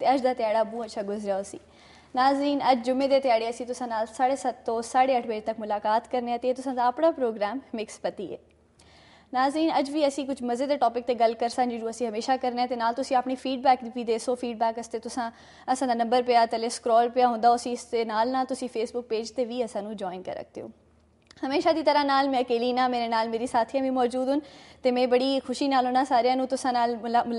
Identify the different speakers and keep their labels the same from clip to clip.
Speaker 1: ਤੇ ਅੱਜ ਦਾ ਦਿਹਾੜਾ ਬਹੁਤ ਅੱਛਾ ਗੁਜ਼ਰਿਆ ਸੀ। ਨਾਜ਼ਰੀਨ, ਅੱਜ ਜੁਮੇ ਦੇ ਦਿਹਾੜੇ ਅਸੀਂ ਤੁਸੀਂ ਨਾਲ 7:30 ਤੋਂ 8:30 ਵਜੇ ਤੱਕ ਮੁਲਾਕਾਤ ਕਰਨੇ ਆ ਤੇ ਤੁਸੀਂ ਦਾ ਆਪਣਾ ਪ੍ਰੋਗਰਾਮ ਮਿਕਸ ਪਤੀ ਹੈ। ਨਾਜ਼ਰੀਨ, ਅੱਜ ਵੀ ਅਸੀਂ ਕੁਝ ਮਜ਼ੇ ਦੇ ਟੌਪਿਕ ਤੇ ਗੱਲ ਕਰਸਾਂ ਜਿਹਨੂੰ ਅਸੀਂ ਹਮੇਸ਼ਾ ਕਰਨੇ ਤੇ ਨਾਲ ਤੁਸੀਂ ਆਪਣੀ ਫੀਡਬੈਕ ਵੀ ਦੇ ਸੋ। ਫੀਡਬੈਕ ਵਾਸਤੇ ਤੁਸੀਂ ਅਸਾਂ ਦਾ ਨੰਬਰ ਪਿਆ ਥੱਲੇ ਸਕਰੋਲ ਪਿਆ ਹੁੰਦਾ, ਉਸੇ ਇਸ ਦੇ ਨਾਲ ਤੁਸੀਂ ਫੇਸਬੁੱਕ ਪੇਜ ਤੇ ਵੀ ਅਸਾਂ ਨੂੰ ਜੁਆਇਨ ਕਰ ਸਕਦੇ ਹੋ। ਹਮੇਸ਼ਾ ਦੀ ਤਰ੍ਹਾਂ ਨਾਲ ਮੈਂ ਅਕੇਲੀ ਨਾ, ਮੇਰੇ ਨਾਲ ਮੇਰੀ ਸਾਥੀਆਂ ਵੀ ਮੌਜੂਦ ਹਨ ਤੇ ਮੈਂ ਬੜੀ ਖੁਸ਼ੀ ਨਾਲ ਉਹਨਾਂ ਸਾਰਿਆਂ ਨੂੰ ਤੁਸਾਂ ਨਾਲ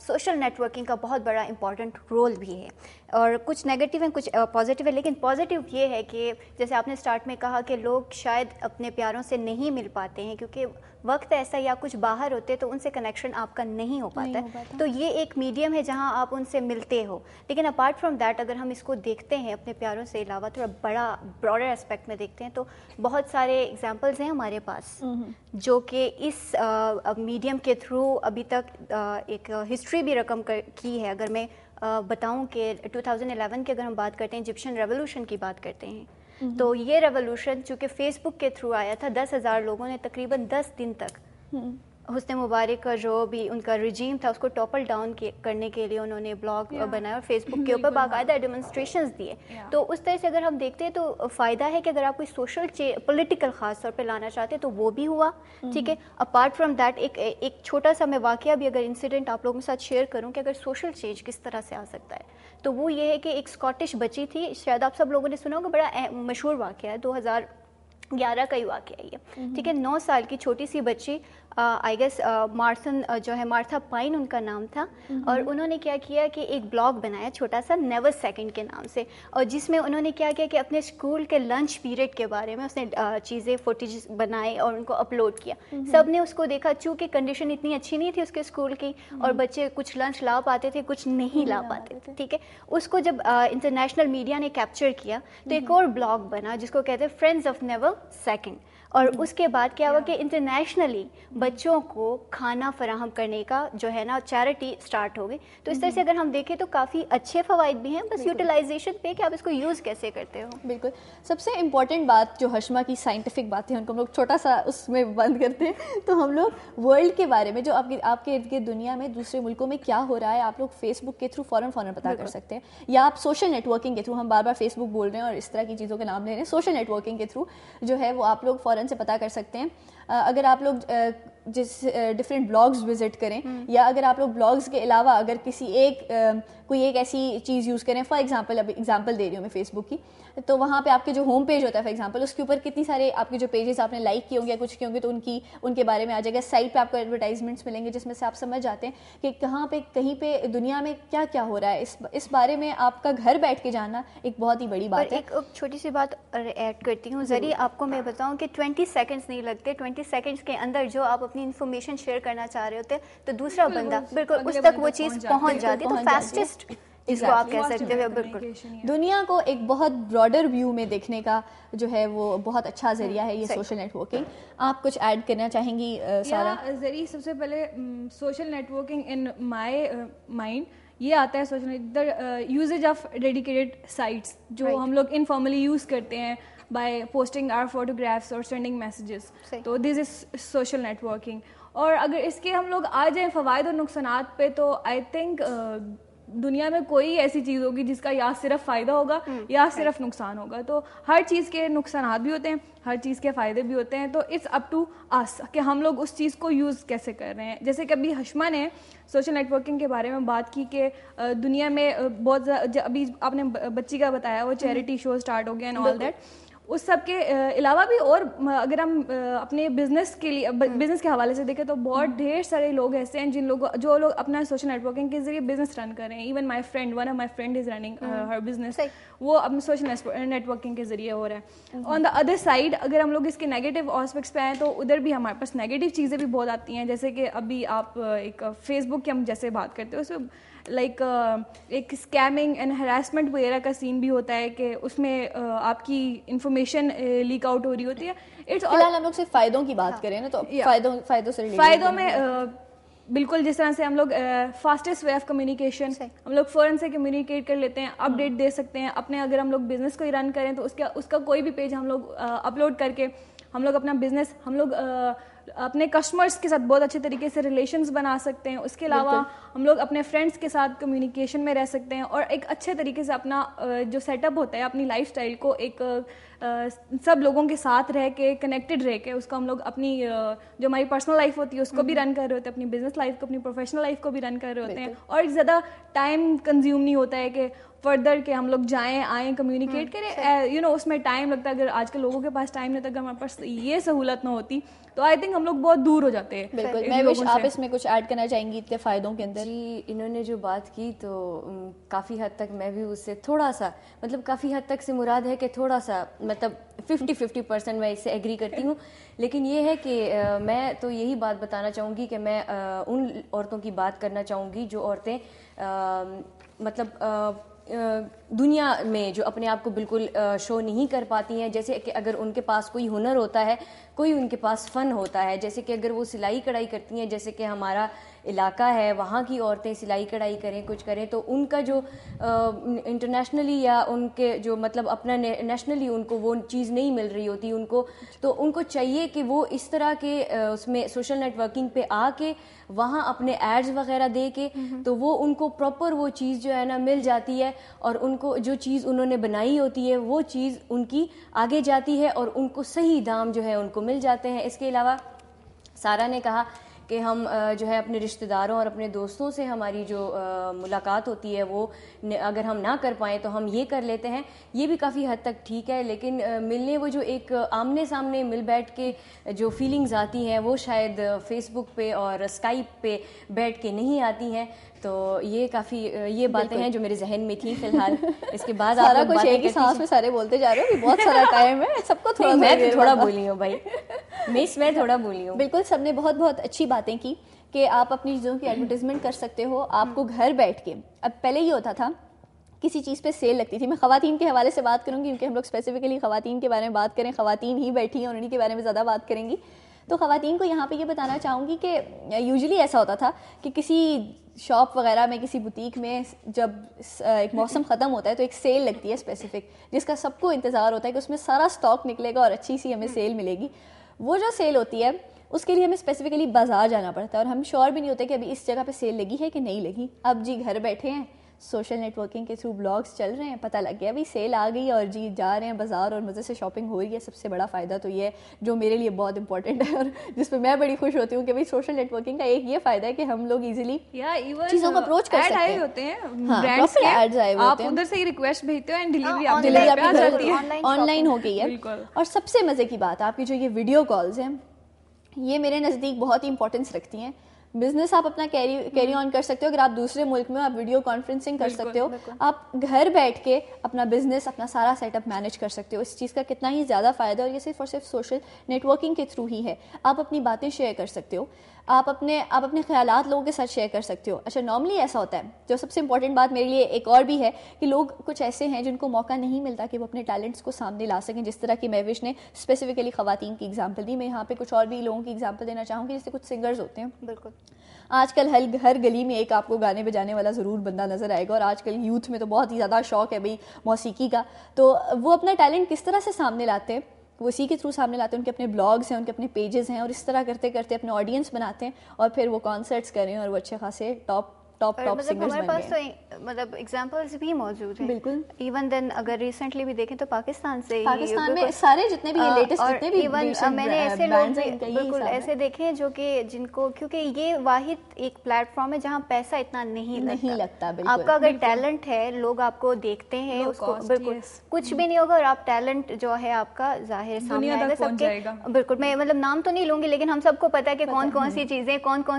Speaker 2: سوشل نیٹورکنگ کا بہت بڑا امپورٹنٹ رول بھی ہے, اور کچھ نیگیٹو ہیں کچھ پازیٹیو ہے. لیکن پازیٹیو یہ ہے کہ جیسے آپ نے اسٹارٹ میں کہا کہ لوگ شاید اپنے پیاروں سے نہیں مل پاتے ہیں کیونکہ وقت ایسا یا کچھ باہر ہوتے تو ان سے کنیکشن آپ کا نہیں ہو پاتا ہے, تو یہ ایک میڈیم ہے جہاں آپ ان سے ملتے ہو. لیکن اپارٹ فرام دیٹ اگر ہم اس کو دیکھتے ہیں اپنے پیاروں سے علاوہ تھوڑا بڑا براڈر اسپیکٹ میں دیکھتے ہیں تو بہت سارے ایگزامپلز ہیں ہمارے پاس جو کہ اس میڈیم کے تھرو ابھی تک ایک ہسٹری بھی رقم کی ہے. اگر میں بتاؤں کہ 2011 کی اگر ہم بات کرتے ہیں, ایجپشن ریولوشن کی بات کرتے ہیں, تو یہ ریولوشن چونکہ فیس بک کے تھرو آیا تھا, 10,000 لوگوں نے تقریباً 10 دن تک حسنی مبارک کا جو بھی ان کا رجیم تھا اس کو ٹاپل ڈاؤن کرنے کے لیے انہوں نے بلاگ بنایا اور فیس بک کے اوپر باقاعدہ ڈیمونسٹریشنز دیے. تو اس طرح سے اگر ہم دیکھتے ہیں تو فائدہ ہے کہ اگر آپ کوئی سوشل پولیٹیکل خاص طور پہ لانا چاہتے ہیں تو وہ بھی ہوا, ٹھیک ہے. اپارٹ فرام دیٹ ایک چھوٹا سا میں واقعہ بھی اگر انسیڈنٹ آپ لوگوں کے ساتھ شیئر کروں کہ اگر سوشل چینج کس طرح سے آ سکتا ہے تو وہ یہ ہے کہ ایک اسکاٹش بچی تھی, شاید آپ سب لوگوں نے سنا ہوگا, بڑا مشہور واقعہ ہے, 2011 کا ہی واقعہ ہے, ٹھیک ہے. 9 سال کی چھوٹی سی بچی, آئی گیس مارتھن جو ہے, مارتھا پائن ان کا نام تھا, اور انہوں نے کیا کیا کہ ایک بلاگ بنایا چھوٹا سا نیور سیکنڈ کے نام سے, اور جس میں انہوں نے کیا کیا کہ اپنے اسکول کے لنچ پیریڈ کے بارے میں اس نے چیزیں فوٹیج بنائے اور ان کو اپلوڈ کیا. سب نے اس کو دیکھا, چونکہ کنڈیشن اتنی اچھی نہیں تھی اس کے اسکول کی اور بچے کچھ لنچ لا پاتے تھے کچھ نہیں لا پاتے تھے, ٹھیک ہے. اس کو جب انٹرنیشنل میڈیا نے کیپچر کیا تو ایک اور بلاگ بنا جس کو کہتے ہیں فرینڈز آف نیور سیکنڈ, اور اس کے بعد کیا ہوا کہ انٹرنیشنلی بچوں کو کھانا فراہم کرنے کا جو ہے نا چیریٹی اسٹارٹ ہو گئی. تو اس طرح سے اگر ہم دیکھیں تو کافی اچھے فوائد بھی ہیں, بس یوٹیلائزیشن پہ کہ آپ اس کو یوز کیسے کرتے ہو.
Speaker 1: بالکل. سب سے امپورٹنٹ بات جو ہشمہ کی سائنٹیفک باتیں ہیں ان کو ہم لوگ چھوٹا سا اس میں بند کرتے ہیں, تو ہم لوگ ورلڈ کے بارے میں جو آپ کے ارد گرد دنیا میں دوسرے ملکوں میں کیا ہو رہا ہے آپ لوگ فیس بک کے تھرو فوراً پتہ کر سکتے ہیں, یا آپ سوشل نیٹ ورکنگ کے تھرو, ہم بار بار فیس بک بول رہے ہیں اور اس طرح کی چیزوں کے نام لے رہے ہیں, سوشل نیٹ ورکنگ کے تھرو جو ہے وہ آپ لوگ فوراً سے پتہ کر سکتے ہیں. اگر آپ لوگ جس ڈفرینٹ بلاگز وزٹ کریں, یا اگر آپ لوگ بلاگز کے علاوہ اگر کوئی ایک ایسی چیز یوز کریں, فار ایگزامپل اب ایگزامپل دے رہی ہوں میں فیس بک کی, تو وہاں پہ آپ کے جو ہوم پیج ہوتا ہے فار ایگزامپل اس کے اوپر کتنی سارے آپ کے جو پیجز آپ نے لائک کیے ہوں گے یا کچھ کیے ہوں گے تو ان کے بارے میں آ جائے گا. سائٹ پہ آپ کو ایڈورٹائزمنٹس ملیں گے جس میں سے آپ سمجھ جاتے ہیں کہ کہیں پہ دنیا میں کیا کیا ہو رہا ہے. اس بارے میں آپ کا گھر بیٹھ کے جاننا ایک بہت ہی بڑی بات ہے.
Speaker 2: ایک چھوٹی سی بات ایڈ کرتی ہوں ذریعے آپ کو, میں بتاؤں کہ 20 سیکنڈز نہیں لگتے, 20 سیکنڈز کے اندر جو آپ اپنی انفارمیشن شیئر کرنا چاہ رہے ہوتے تو دوسرا بندہ بالکل اس تک وہ چیز پہنچ جاتی ہے. تو فاسٹسٹ جس کو آپ کہہ سکتے ہو, بالکل
Speaker 1: دنیا کو ایک بہت براڈر ویو میں دیکھنے کا جو ہے وہ بہت اچھا ذریعہ ہے یہ سوشل نیٹ ورکنگ. آپ کچھ ایڈ کرنا چاہیں گی سارا؟
Speaker 3: ذریعہ سب سے پہلے social networking in my mind یہ آتا ہے social usage of dedicated sites جو ہم لوگ انفارملی یوز کرتے ہیں بائی پوسٹنگ آر فوٹوگرافس اور سینڈنگ میسیجز, تو this is social networking. اور اگر اس کے ہم لوگ آ جائیں فوائد اور نقصانات پہ, تو آئی تھنک دنیا میں کوئی ایسی چیز ہوگی جس کا یا صرف فائدہ ہوگا یا صرف نقصان ہوگا. تو ہر چیز کے نقصانات بھی ہوتے ہیں, ہر چیز کے فائدے بھی ہوتے ہیں, تو اٹس اپ ٹو اس کہ ہم لوگ اس چیز کو یوز کیسے کر رہے ہیں. جیسے کہ ابھی ہشمہ نے سوشل نیٹ ورکنگ کے بارے میں بات کی کہ دنیا میں بہت ابھی آپ نے بچی کا بتایا وہ چیریٹی شو اسٹارٹ ہو گیا اینڈ آل دیٹ. اس سب کے علاوہ بھی اور اگر ہم اپنے بزنس کے لیے بزنس کے حوالے سے دیکھیں تو بہت ڈھیر سارے لوگ ایسے ہیں جو لوگ اپنا سوشل نیٹ ورکنگ کے ذریعے بزنس رن کر رہے ہیں. Even my friend one of my friend is running Hare business, وہ اپنے سوشل نیٹ ورکنگ کے ذریعے ہو رہا ہے. آن دا ادر سائڈ اگر ہم لوگ اس کے نیگیٹو آسپیکٹس پہ آئیں تو ادھر بھی ہمارے پاس نیگیٹو چیزیں بھی بہت آتی ہیں. جیسے کہ ابھی آپ ایک فیس بک کی ہم جیسے بات کرتے ہیں اس میں لائک ایک اسکیمنگ اینڈ ہراسمنٹ وغیرہ کا سین بھی ہوتا ہے کہ اس میں آپ کی انفارمیشن لیک آؤٹ ہو رہی ہوتی ہے.
Speaker 1: فی الحال ہم لوگ صرف فائدوں کی بات کریں نا, تو فائدوں سے
Speaker 3: فائدوں میں بالکل جس طرح سے ہم لوگ فاسٹسٹ وے آف کمیونیکیشن, ہم لوگ فوراً سے کمیونیکیٹ کر لیتے ہیں, اپڈیٹ دے سکتے ہیں اپنے. اگر ہم لوگ بزنس کو ہی رن کریں تو اس کا کوئی بھی پیج ہم لوگ اپلوڈ کر کے ہم لوگ اپنا بزنس ہم لوگ اپنے کسٹمرس کے ساتھ بہت اچھے طریقے سے ریلیشنز بنا سکتے ہیں. اس کے علاوہ ہم لوگ اپنے فرینڈس کے ساتھ کمیونیکیشن میں رہ سکتے ہیں اور ایک اچھے طریقے سے اپنا جو سیٹ اپ ہوتا ہے اپنی لائف اسٹائل کو ایک سب لوگوں کے ساتھ رہ کے کنیکٹڈ رہ کے اس کو ہم لوگ اپنی جو ہماری پرسنل لائف ہوتی ہے اس کو بھی رن کر رہے ہوتے ہیں, اپنی بزنس لائف کو اپنی پروفیشنل لائف کو بھی رن کر رہے ہوتے ہیں. اور زیادہ ٹائم کنزیوم نہیں ہوتا ہے کہ فردر کہ ہم لوگ جائیں آئیں کمیونیکیٹ کریں, اس میں ٹائم لگتا ہے. اگر آج کل لوگوں کے پاس ٹائم نہیں ہوتا, اگر ہمارے پاس یہ سہولت نہ ہوتی تو آئی تھنک ہم لوگ بہت دور ہو جاتے ہیں.
Speaker 1: بالکل. میں وش آپ اس میں کچھ ایڈ کرنا چاہیں گی اتنے فائدوں کے اندر؟
Speaker 4: جی انہوں نے جو بات کی تو کافی حد تک میں بھی اس سے تھوڑا سا مطلب کافی حد تک سے مراد ہے کہ تھوڑا سا مطلب 50% میں اس سے ایگری کرتی ہوں. لیکن یہ ہے کہ میں تو یہی بات بتانا چاہوں گی کہ میں ان عورتوں کی بات کرنا چاہوں گی جو عورتیں مطلب دنیا میں جو اپنے آپ کو بالکل شو نہیں کر پاتی ہیں. جیسے کہ اگر ان کے پاس کوئی ہنر ہوتا ہے, کوئی ان کے پاس فن ہوتا ہے, جیسے کہ اگر وہ سلائی کڑھائی کرتی ہیں, جیسے کہ ہمارا علاقہ ہے وہاں کی عورتیں سلائی کڑھائی کریں کچھ کریں, تو ان کا جو انٹرنیشنلی یا ان کے جو مطلب اپنا نیشنلی ان کو وہ چیز نہیں مل رہی ہوتی ان کو, تو ان کو چاہیے کہ وہ اس طرح کے اس میں سوشل نیٹ ورکنگ پہ آ کے وہاں اپنے ایڈز وغیرہ دے کے تو وہ ان کو پراپر وہ چیز جو ہے نا مل جاتی ہے, اور ان کو جو چیز انہوں نے بنائی ہوتی ہے وہ چیز ان کی آگے جاتی ہے اور ان کو صحیح دام جو ہے ان کو مل جاتے ہیں. اس کے علاوہ سارا نے کہا کہ ہم جو ہے اپنے رشتہ داروں اور اپنے دوستوں سے ہماری جو ملاقات ہوتی ہے وہ اگر ہم نہ کر پائیں تو ہم یہ کر لیتے ہیں, یہ بھی کافی حد تک ٹھیک ہے. لیکن ملنے وہ جو ایک آمنے سامنے مل بیٹھ کے جو فیلنگز آتی ہیں وہ شاید فیس بک پہ اور اسکائپ پہ بیٹھ کے نہیں آتی ہیں. تو یہ کافی یہ باتیں ہیں جو میرے ذہن میں تھیں فی الحال. اس کے بعد
Speaker 1: سارا کچھ ایک ہی سانس میں سارے بولتے جا رہے ہو, بہت سارا ٹائم ہے سب کو تھوڑا.
Speaker 4: میں تھوڑا بولی ہوں بھائی, میں تھوڑا بولی ہوں.
Speaker 1: بالکل سب نے بہت بہت اچھی باتیں کی کہ آپ اپنی چیزوں کی ایڈورٹیزمنٹ کر سکتے ہو آپ کو گھر بیٹھ کے. اب پہلے یہ ہوتا تھا کسی چیز پہ سیل لگتی تھی. میں خواتین کے حوالے سے بات کروں گی کیونکہ ہم لوگ اسپیسیفکلی خواتین کے بارے میں بات کریں, خواتین ہی بیٹھی ہیں اور انہیں کے بارے میں زیادہ بات کریں گی. تو خواتین کو یہاں پہ یہ بتانا چاہوں گی کہ یوزلی ایسا ہوتا تھا کہ کسی شاپ وغیرہ میں کسی بوتیک میں جب ایک موسم ختم ہوتا ہے تو ایک سیل لگتی ہے اسپیسیفک, جس کا سب کو انتظار ہوتا ہے کہ اس میں سارا اسٹاک نکلے گا اور اچھی سی ہمیں سیل ملے گی. وہ جو سیل ہوتی ہے اس کے لیے ہمیں اسپیسیفکلی بازار جانا پڑتا ہے اور ہم شور بھی نہیں ہوتے کہ ابھی اس جگہ پہ سیل لگی ہے کہ نہیں لگی. اب جی گھر بیٹھے ہیں, سوشل نیٹ ورکنگ کے تھرو بلاگس چل رہے ہیں, پتہ لگ گیا ابھی سیل آ گئی اور جی جا رہے ہیں بازار اور مزے سے شاپنگ ہو رہی ہے. سب سے بڑا فائدہ تو یہ ہے جو میرے لیے بہت امپورٹنٹ ہے اور جس پہ میں بڑی خوش ہوتی ہوں کہ بھائی سوشل نیٹ ورکنگ کا ایک یہ فائدہ ہے کہ ہم لوگ ایزیلی چیزوں کو اپروچ کر سکتے ہیں.
Speaker 3: آپ ادھر سے ہی ریکویسٹ بھیجتے ہو اینڈ ڈیلیوری
Speaker 1: آن لائن ہو گئی ہے. اور سب سے مزے کی بات آپ کی جو یہ ویڈیو کالز ہیں یہ میرے نزدیک بہت ہی امپورٹنس رکھتی ہیں. بزنس آپ اپنا کیری آن کر سکتے ہو. اگر آپ دوسرے ملک میں آپ ویڈیو کانفرنسنگ کر سکتے ہو, آپ گھر بیٹھ کے اپنا بزنس اپنا سارا سیٹ اپ مینیج کر سکتے ہو. اس چیز کا کتنا ہی زیادہ فائدہ, اور یہ صرف اور صرف سوشل نیٹ ورکنگ کے تھرو ہی ہے. آپ اپنی باتیں شیئر کر سکتے ہو, آپ اپنے خیالات لوگوں کے ساتھ شیئر کر سکتے ہو. اچھا نارملی ایسا ہوتا ہے, جو سب سے امپورٹنٹ بات میرے لیے ایک اور بھی ہے کہ لوگ کچھ ایسے ہیں جن کو موقع نہیں ملتا کہ وہ اپنے ٹیلنٹس کو سامنے لا سکیں, جس طرح کی مہوش نے اسپیسیفکلی خواتین کی ایگزامپل دی. میں یہاں پہ کچھ اور بھی لوگوں کی ایگزامپل دینا چاہوں گی, جیسے کچھ سنگرز ہوتے ہیں.
Speaker 2: بالکل
Speaker 1: آج کل ہر گلی میں ایک آپ کو گانے بجانے والا ضرور بندہ نظر آئے گا, اور آج کل یوتھ میں تو بہت ہی زیادہ شوق ہے بھائی موسیقی کا. تو وہ اپنا ٹیلنٹ کس طرح سے سامنے لاتے ہیں, وہ اسی کے تھرو سامنے لاتے ہیں. ان کے اپنے بلاگس ہیں, ان کے اپنے پیجز ہیں, اور اس طرح کرتے کرتے اپنے آڈینس بناتے ہیں اور پھر وہ کانسرٹس کریں اور وہ اچھے خاصے ٹاپ سنگرز بن گئے.
Speaker 2: ہمارے پاس تو مطلب ایگزامپلس بھی موجود ہیں.
Speaker 1: بالکل.
Speaker 2: ایون دین اگر ریسنٹلی بھی دیکھیں تو پاکستان
Speaker 1: میں سارے جتنے بھی لیٹسٹ جتنے بھی
Speaker 2: ایون میں نے ایسے لوگ بالکل ایسے دیکھے ہیں جو کہ جن کو, کیونکہ یہ واحد ایک پلیٹ فارم ہے جہاں پیسہ اتنا نہیں لگتا. آپ کا اگر ٹیلنٹ ہے لوگ آپ کو دیکھتے ہیں, اس کو بالکل کچھ بھی نہیں ہوگا اور آپ ٹیلنٹ جو ہے آپ کا ظاہر سامنے آئے گا سب کے. بالکل میں مطلب نام تو نہیں لوں گی لیکن ہم سب کو پتا ہے کہ کون کون سی چیزیں کون کون